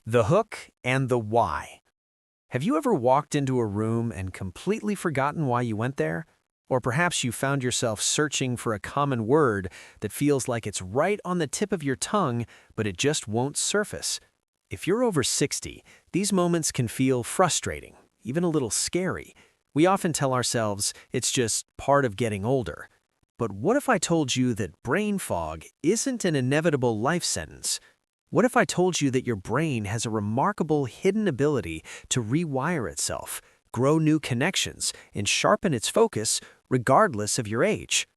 The hook and the why. Have you ever walked into a room and completely forgotten why you went there? Or perhaps you found yourself searching for a common word that feels like it's right on the tip of your tongue, but it just won't surface. If you're over 60, these moments can feel frustrating, even a little scary. We often tell ourselves it's just part of getting older. But what if I told you that brain fog isn't an inevitable life sentence? What if I told you that your brain has a remarkable hidden ability to rewire itself, grow new connections, and sharpen its focus regardless of your age?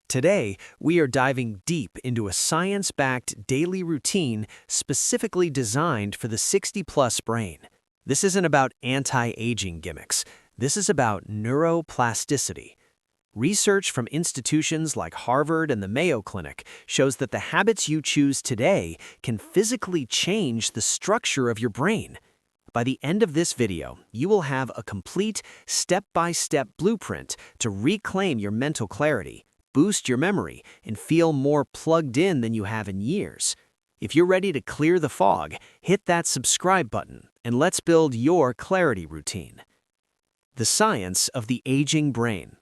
Today, we are diving deep into a science-backed daily routine specifically designed for the 60-plus brain. This isn't about anti-aging gimmicks. This is about neuroplasticity. Research from institutions like Harvard and the Mayo Clinic shows that the habits you choose today can physically change the structure of your brain. By the end of this video, you will have a complete step-by-step blueprint to reclaim your mental clarity, boost your memory, and feel more plugged in than you have in years. If you're ready to clear the fog, hit that subscribe button, and let's build your clarity routine. The science of the aging brain.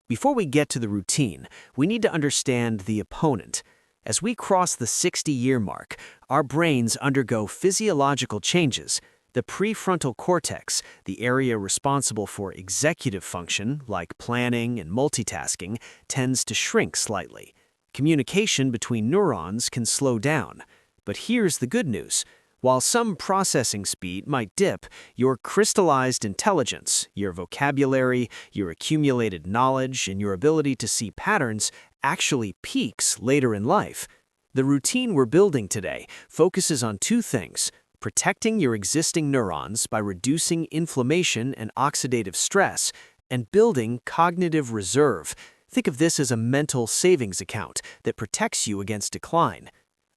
Before we get to the routine, we need to understand the opponent. As we cross the 60-year mark, our brains undergo physiological changes. The prefrontal cortex, the area responsible for executive function, like planning and multitasking, tends to shrink slightly. Communication between neurons can slow down. But here's the good news. While some processing speed might dip, your crystallized intelligence, your vocabulary, your accumulated knowledge, and your ability to see patterns actually peaks later in life. The routine we're building today focuses on two things: protecting your existing neurons by reducing inflammation and oxidative stress, and building cognitive reserve. Think of this as a mental savings account that protects you against decline.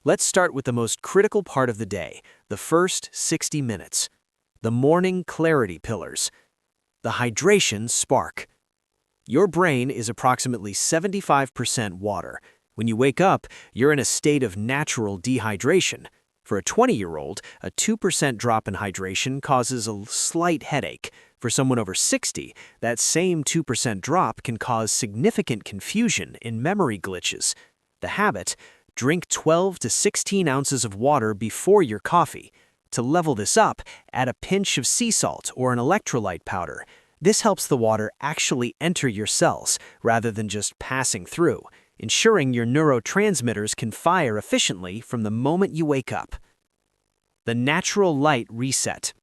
Let's start with the most critical part of the day, the first 60 minutes. The morning clarity pillars. The hydration spark. Your brain is approximately 75% water. When you wake up, you're in a state of natural dehydration. For a 20-year-old, a 2% drop in hydration causes a slight headache. For someone over 60, that same 2% drop can cause significant confusion and memory glitches. The habit: drink 12 to 16 ounces of water before your coffee. To level this up, add a pinch of sea salt or an electrolyte powder. This helps the water actually enter your cells rather than just passing through, ensuring your neurotransmitters can fire efficiently from the moment you wake up. The natural light reset.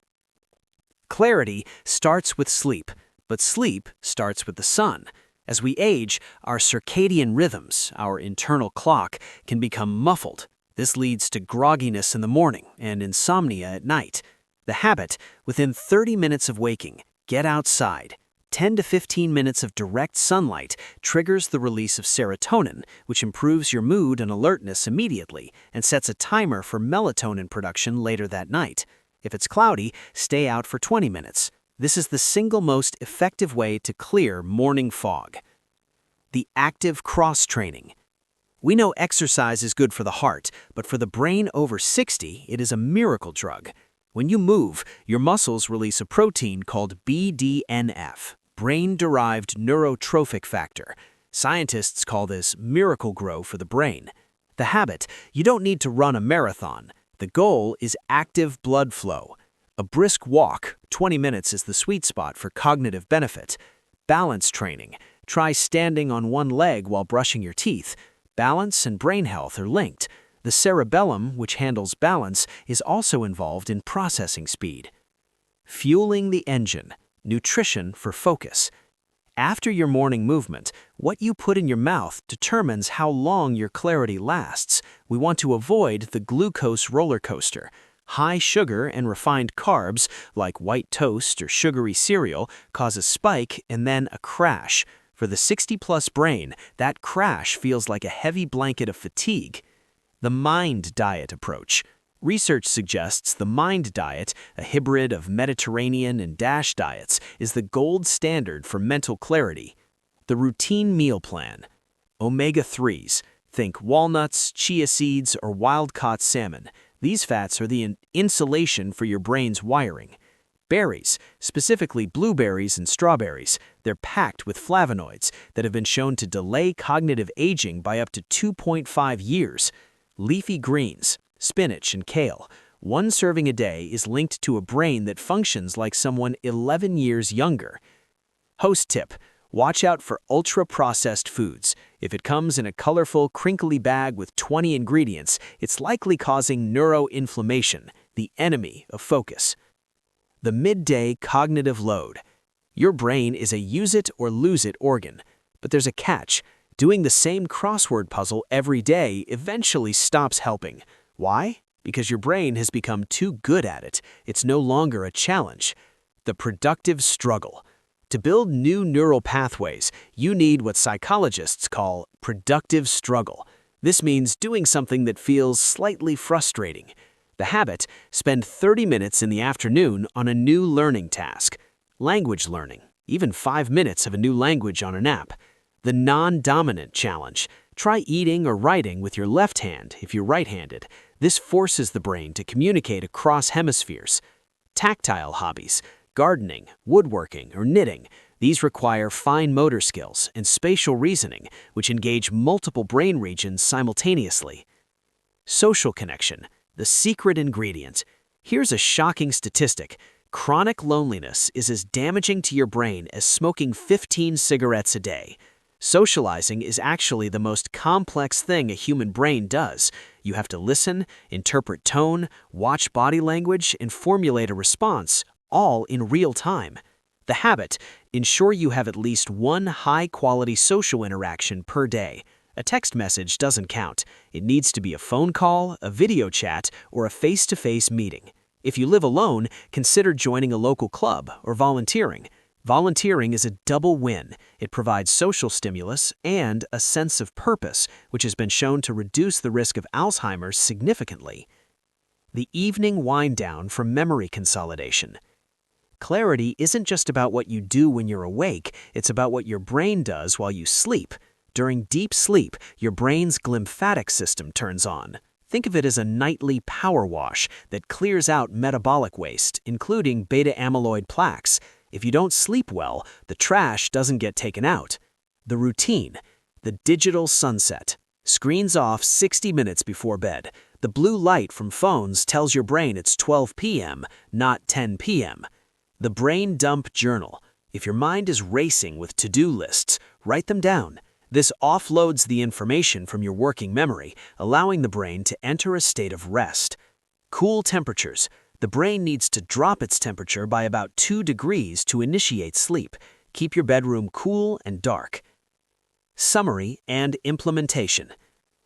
Clarity starts with sleep, but sleep starts with the sun. As we age, our circadian rhythms, our internal clock, can become muffled. This leads to grogginess in the morning and insomnia at night. The habit: within 30 minutes of waking, get outside. 10 to 15 minutes of direct sunlight triggers the release of serotonin, which improves your mood and alertness immediately and sets a timer for melatonin production later that night. If it's cloudy, stay out for 20 minutes. This is the single most effective way to clear morning fog. The active cross-training. We know exercise is good for the heart, but for the brain over 60, it is a miracle drug. When you move, your muscles release a protein called BDNF, brain-derived neurotrophic factor. Scientists call this miracle grow for the brain. The habit: you don't need to run a marathon. The goal is active blood flow. A brisk walk, 20 minutes, is the sweet spot for cognitive benefit. Balance training. Try standing on one leg while brushing your teeth. Balance and brain health are linked. The cerebellum, which handles balance, is also involved in processing speed. Fueling the engine. Nutrition for focus. After your morning movement, what you put in your mouth determines how long your clarity lasts. We want to avoid the glucose roller coaster. High sugar and refined carbs, like white toast or sugary cereal, cause a spike and then a crash. For the 60-plus brain, that crash feels like a heavy blanket of fatigue. The mind diet approach. Research suggests the mind diet, a hybrid of Mediterranean and DASH diets, is the gold standard for mental clarity. The routine meal plan. Omega-3s. Think walnuts, chia seeds, or wild-caught salmon. These fats are the insulation for your brain's wiring. Berries, specifically blueberries and strawberries, they're packed with flavonoids that have been shown to delay cognitive aging by up to 2.5 years. Leafy greens, spinach and kale. One serving a day is linked to a brain that functions like someone 11 years younger. Host tip: watch out for ultra-processed foods. If it comes in a colorful, crinkly bag with 20 ingredients, it's likely causing neuroinflammation, the enemy of focus. The midday cognitive load. Your brain is a use-it-or-lose-it organ. But there's a catch. Doing the same crossword puzzle every day eventually stops helping. Why? Because your brain has become too good at it. It's no longer a challenge. The productive struggle. To build new neural pathways, you need what psychologists call productive struggle. This means doing something that feels slightly frustrating. The habit: spend 30 minutes in the afternoon on a new learning task. Language learning, even 5 minutes of a new language on an app. The non-dominant challenge: try eating or writing with your left hand if you're right-handed. This forces the brain to communicate across hemispheres. Tactile hobbies: gardening, woodworking, or knitting. These require fine motor skills and spatial reasoning, which engage multiple brain regions simultaneously. Social connection, the secret ingredient. Here's a shocking statistic. Chronic loneliness is as damaging to your brain as smoking 15 cigarettes a day. Socializing is actually the most complex thing a human brain does. You have to listen, interpret tone, watch body language, and formulate a response, all in real time. The habit: ensure you have at least one high-quality social interaction per day. A text message doesn't count. It needs to be a phone call, a video chat, or a face-to-face meeting. If you live alone, consider joining a local club or volunteering. Volunteering is a double win. It provides social stimulus and a sense of purpose, which has been shown to reduce the risk of Alzheimer's significantly. The evening wind-down for memory consolidation. Clarity isn't just about what you do when you're awake, it's about what your brain does while you sleep. During deep sleep, your brain's glymphatic system turns on. Think of it as a nightly power wash that clears out metabolic waste, including beta-amyloid plaques. If you don't sleep well, the trash doesn't get taken out. The routine, the digital sunset. Screens off 60 minutes before bed. The blue light from phones tells your brain it's 12 p.m., not 10 p.m. The brain dump journal. If your mind is racing with to-do lists, write them down. This offloads the information from your working memory, allowing the brain to enter a state of rest. Cool temperatures. The brain needs to drop its temperature by about 2 degrees to initiate sleep. Keep your bedroom cool and dark. Summary and implementation.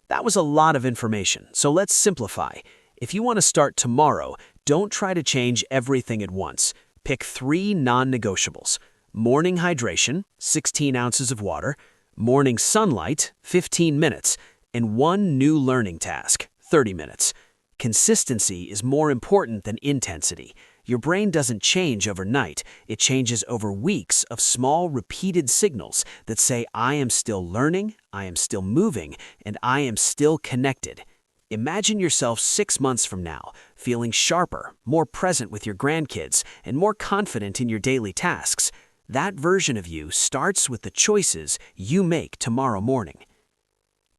That was a lot of information, so let's simplify. If you want to start tomorrow, don't try to change everything at once. Pick 3 non-negotiables. Morning hydration, 16 ounces of water. Morning sunlight, 15 minutes. And 1 new learning task, 30 minutes. Consistency is more important than intensity. Your brain doesn't change overnight. It changes over weeks of small, repeated signals that say, I am still learning, I am still moving, and I am still connected. Imagine yourself 6 months from now, feeling sharper, more present with your grandkids, and more confident in your daily tasks. That version of you starts with the choices you make tomorrow morning.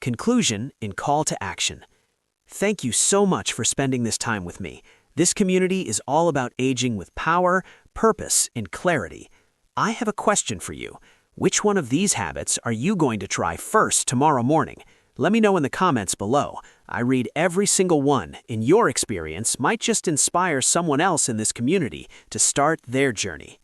Conclusion and call to action. Thank you so much for spending this time with me. This community is all about aging with power, purpose, and clarity. I have a question for you. Which one of these habits are you going to try first tomorrow morning? Let me know in the comments below. I read every single one, and your experience might just inspire someone else in this community to start their journey.